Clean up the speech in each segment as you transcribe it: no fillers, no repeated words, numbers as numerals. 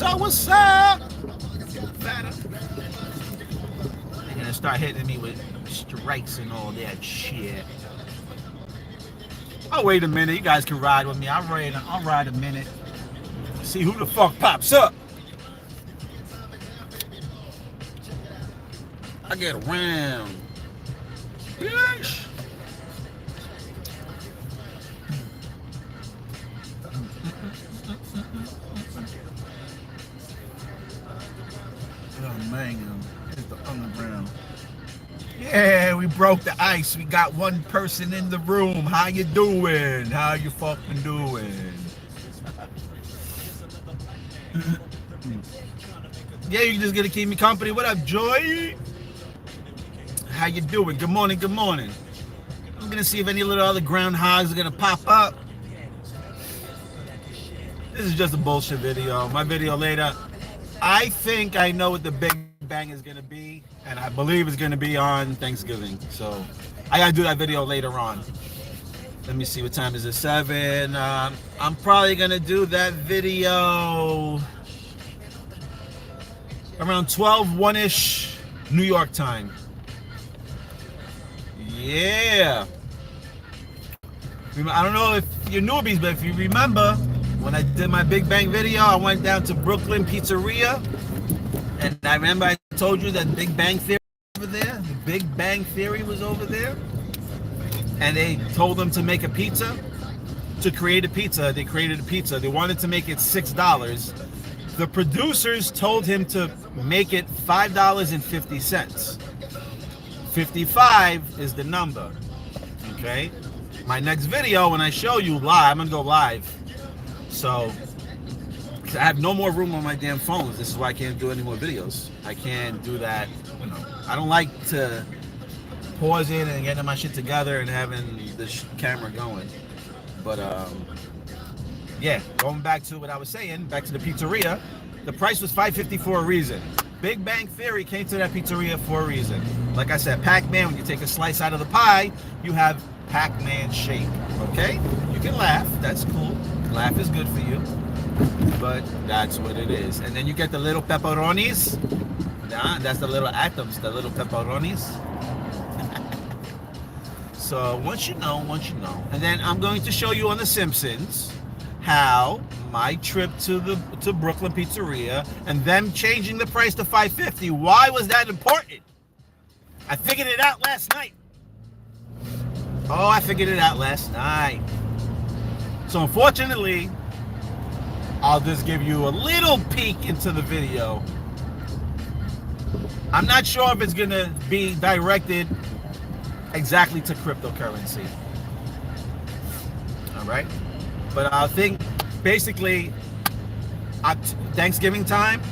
What's up? What's up? Better. They're gonna start hitting me with strikes and all that shit. Oh, wait a minute. You guys can ride with me. I'll ride a minute. See who the fuck pops up. I get around. Yes. Oh man, it's the underground. Yeah, we broke the ice. We got one person in the room. How you doing? How you fucking doing? Yeah, you just gonna keep me company. What up, Joy? How you doing? Good morning, good morning. I'm gonna see if any little other groundhogs are gonna pop up. This is just a bullshit video. My video later. I think I know what the Big Bang is gonna be, and I believe it's gonna be on Thanksgiving. So I gotta do that video later on. Let me see, what time is it? 7. I'm probably gonna do that video around 1-ish New York time. Yeah. I don't know if you're newbies, but if you remember, when I did my Big Bang video, I went down to Brooklyn Pizzeria, and I remember I told you that Big Bang Theory was over there. The Big Bang Theory was over there, and they told them to make a pizza. To create a pizza, they created a pizza. They wanted to make it $6. The producers told him to make it $5.50. 55 is the number. Okay. My next video, when I show you live, I'm gonna go live. So, I have no more room on my damn phones. This is why I can't do any more videos. I can't do that. You know, I don't like to pause it and getting my shit together and having the camera going. But yeah, going back to what I was saying, back to the pizzeria, the price was $5.50 for a reason. Big Bang Theory came to that pizzeria for a reason. Like I said, Pac-Man, when you take a slice out of the pie, you have Pac-Man shape. Okay? You can laugh. That's cool. Laugh is good for you. But that's what it is. And then you get the little pepperonis. Nah, that's the little atoms, the little pepperonis. So once you know. And then I'm going to show you on The Simpsons how my trip to Brooklyn Pizzeria and them changing the price to $5.50. Why was that important? I figured it out last night. Oh, I figured it out last night. So unfortunately, I'll just give you a little peek into the video. I'm not sure if it's gonna be directed exactly to cryptocurrency. All right, but I think basically at Thanksgiving time,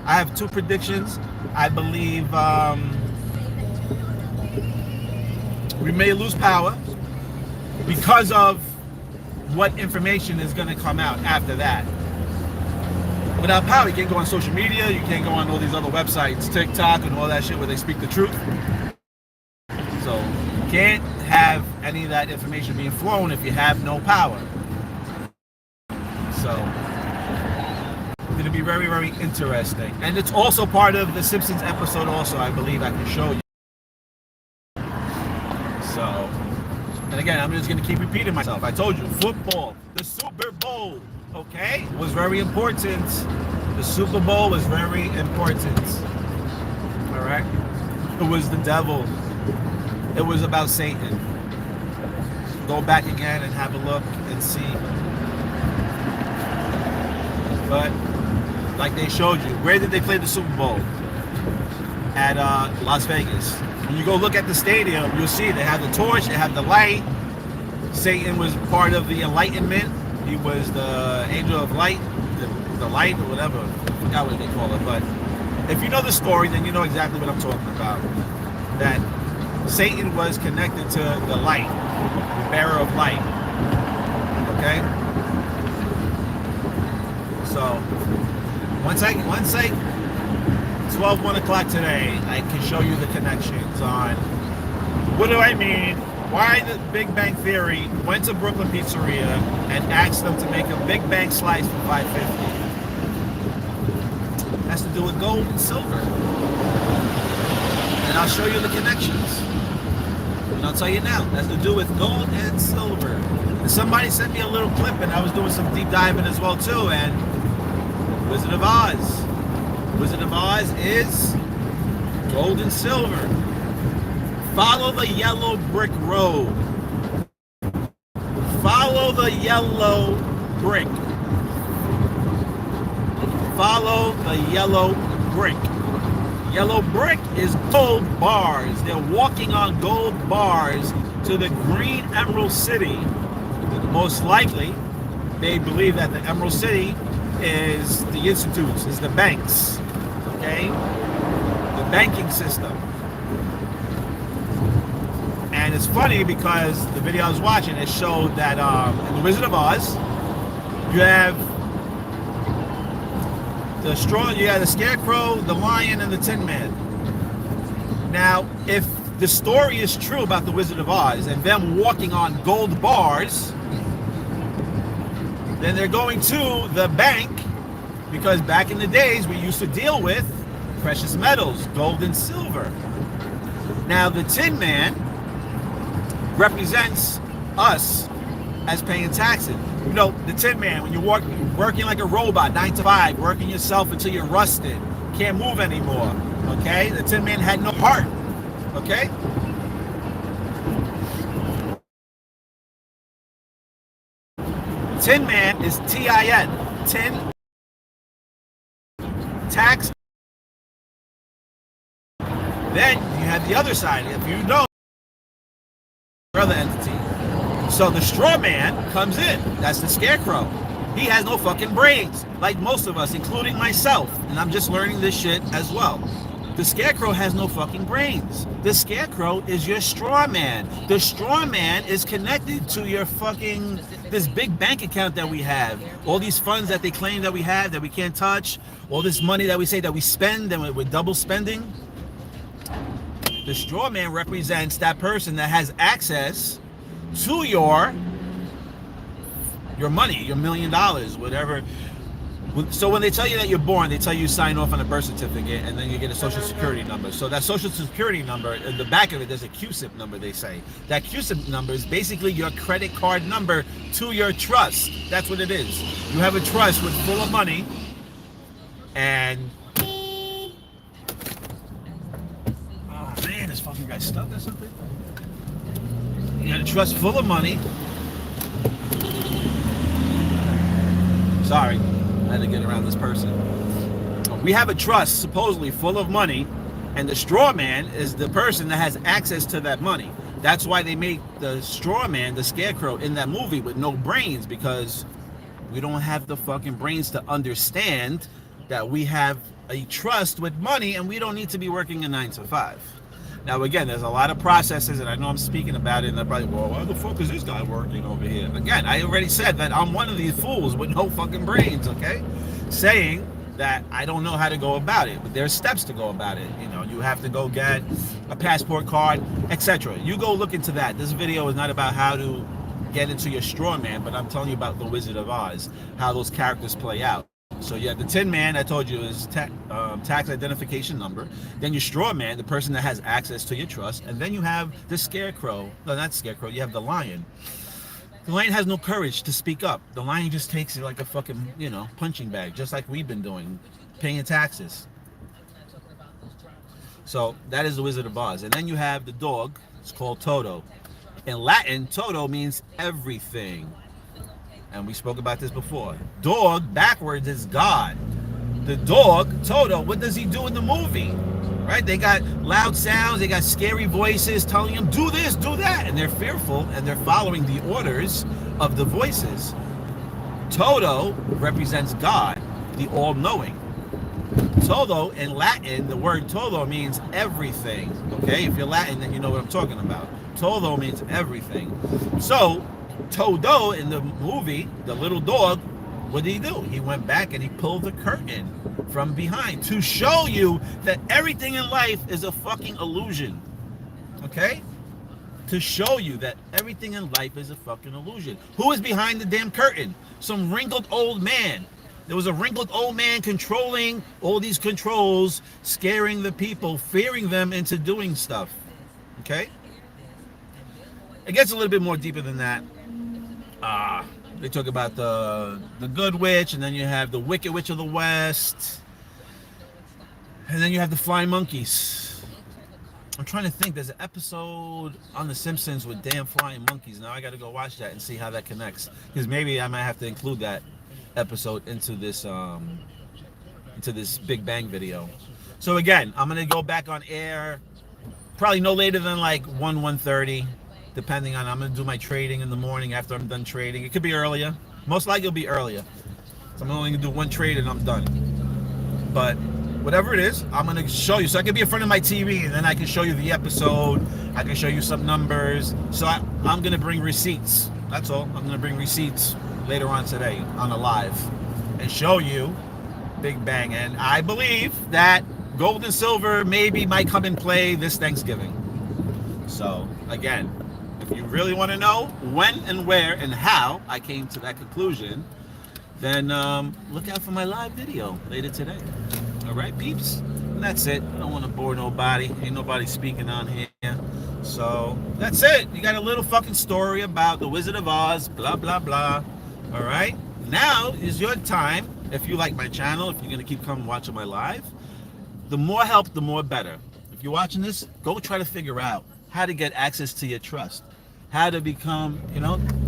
I have 2 predictions. I believe we may lose power because of what information is going to come out after that. Without power, you can't go on social media, you can't go on all these other websites, TikTok and all that shit where they speak the truth. So you can't have any of that information being flown if you have no power. So it's going to be very, very interesting. And it's also part of the Simpsons episode also, I believe I can show you. So, and again, I'm just going to keep repeating myself. I told you, football, the Super Bowl, okay, was very important. The Super Bowl was very important. All right? It was the devil. It was about Satan. Go back again and have a look and see. But, like they showed you, where did they play the Super Bowl? At Las Vegas. When you go look at the stadium, you'll see they have the torch, they have the light. Satan was part of the Enlightenment. He was the angel of light, the light or whatever. I forgot what they call it. But if you know the story, then you know exactly what I'm talking about. That Satan was connected to the light, the bearer of light. Okay? So, once I 1 o'clock today, I can show you the connections on what do I mean, why the Big Bang Theory went to Brooklyn Pizzeria and asked them to make a Big Bang slice for $5.50. has to do with gold and silver. And I'll show you the connections. And I'll tell you now, it has to do with gold and silver. And somebody sent me a little clip, and I was doing some deep diving as well too, and Wizard of Oz. Wizard of Oz is gold and silver. Follow the yellow brick road. Follow the yellow brick. Follow the yellow brick. Yellow brick is gold bars. They're walking on gold bars to the green Emerald City. Most likely, they believe that the Emerald City is the institutes, is the banks, okay? The banking system. And it's funny because the video I was watching, it showed that in the Wizard of Oz, you have the straw, you have the Scarecrow, the Lion, and the Tin Man. Now, if the story is true about the Wizard of Oz and them walking on gold bars, then they're going to the bank, because back in the days we used to deal with precious metals, gold and silver. Now the Tin Man represents us as paying taxes. You know, the Tin Man, when you're working like a robot, 9 to 5, working yourself until you're rusted, can't move anymore, okay? The Tin Man had no heart, okay? Tin Man is T-I-N, tin, tax. Then you have the other side, if you know, other entity. So the straw man comes in. That's the Scarecrow. He has no fucking brains, like most of us, including myself. And I'm just learning this shit as well. The Scarecrow has no fucking brains. The Scarecrow is your straw man. The straw man is connected to your fucking, this big bank account that we have. All these funds that they claim that we have that we can't touch. All this money that we say that we spend and we're double spending. The straw man represents that person that has access to your money, your $1 million, whatever. So when they tell you that you're born, they tell you sign off on a birth certificate, and then you get a social security number. So that social security number, in the back of it, there's a QSIP number, they say. That QSIP number is basically your credit card number to your trust. That's what it is. You have a trust with full of money, and oh man, this fucking guy stuck or something. You got a trust full of money. Sorry, I had to get around this person. We have a trust supposedly full of money, and the straw man is the person that has access to that money. That's why they make the straw man, the Scarecrow, in that movie with no brains, because we don't have the fucking brains to understand that we have a trust with money and we don't need to be working a 9 to 5. Now again, there's a lot of processes, and I know I'm speaking about it, and they're probably, well, why the fuck is this guy working over here? Again, I already said that I'm one of these fools with no fucking brains, okay? Saying that I don't know how to go about it, but there's steps to go about it. You know, you have to go get a passport card, etc. You go look into that. This video is not about how to get into your straw man, but I'm telling you about the Wizard of Oz, how those characters play out. So you have the Tin Man, I told you, is tax identification number. Then your straw man, the person that has access to your trust. And then you have the Scarecrow. No, not Scarecrow. You have the Lion. The Lion has no courage to speak up. The Lion just takes it like a fucking, you know, punching bag, just like we've been doing, paying taxes. So that is the Wizard of Oz. And then you have the dog. It's called Toto. In Latin, Toto means everything. And we spoke about this before. Dog backwards is God. The dog, Toto, what does he do in the movie? Right? They got loud sounds, they got scary voices telling him, do this, do that. And they're fearful, and they're following the orders of the voices. Toto represents God, the all-knowing. Toto, in Latin, the word Toto means everything. Okay? If you're Latin, then you know what I'm talking about. Toto means everything. So, Toto in the movie, the little dog, what did he do? He went back and he pulled the curtain from behind to show you that everything in life is a fucking illusion. Okay? To show you that everything in life is a fucking illusion. Who is behind the damn curtain? Some wrinkled old man. There was a wrinkled old man controlling all these controls, scaring the people, fearing them into doing stuff. Okay? It gets a little bit more deeper than that. They talk about the good witch, and then you have the wicked witch of the west, and then you have the flying monkeys. I'm trying to think. There's an episode on The Simpsons with damn flying monkeys. Now I got to go watch that and see how that connects, because maybe I might have to include that episode into this Big Bang video. So again, I'm gonna go back on air probably no later than like 1:30, depending on, I'm gonna do my trading in the morning after I'm done trading. It could be earlier. Most likely it'll be earlier. So I'm only gonna do one trade and I'm done. But whatever it is, I'm gonna show you. So I can be in front of my TV and then I can show you the episode. I can show you some numbers. So I'm gonna bring receipts. That's all. I'm gonna bring receipts later on today on a live and show you Big Bang. And I believe that gold and silver maybe might come in play this Thanksgiving. So again, if you really want to know when and where and how I came to that conclusion, then look out for my live video later today. All right, peeps? And that's it. I don't want to bore nobody. Ain't nobody speaking on here. So that's it. You got a little fucking story about the Wizard of Oz, blah, blah, blah. All right? Now is your time. If you like my channel, if you're going to keep coming watching my live, the more help, the more better. If you're watching this, go try to figure out how to get access to your trust, how to become,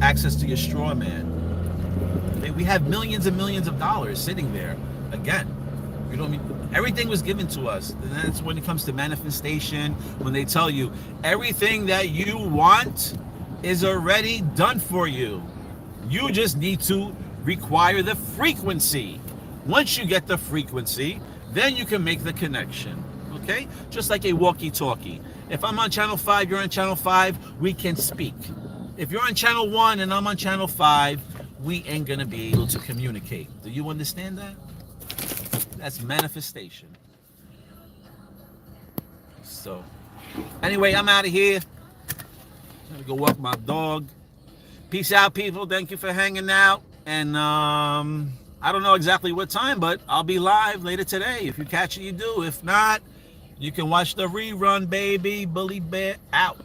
access to your straw man. We have millions and millions of dollars sitting there. Again, everything was given to us. And that's when it comes to manifestation, when they tell you everything that you want is already done for you. You just need to require the frequency. Once you get the frequency, then you can make the connection. Okay? Just like a walkie-talkie. If I'm on channel 5, you're on channel 5, we can speak. If you're on channel 1 and I'm on channel 5, we ain't gonna be able to communicate. Do you understand that? That's manifestation. So, anyway, I'm out of here. I'm gonna go walk my dog. Peace out, people. Thank you for hanging out. And I don't know exactly what time, but I'll be live later today. If you catch it, you do. If not, you can watch the rerun, baby. Bully Bear out.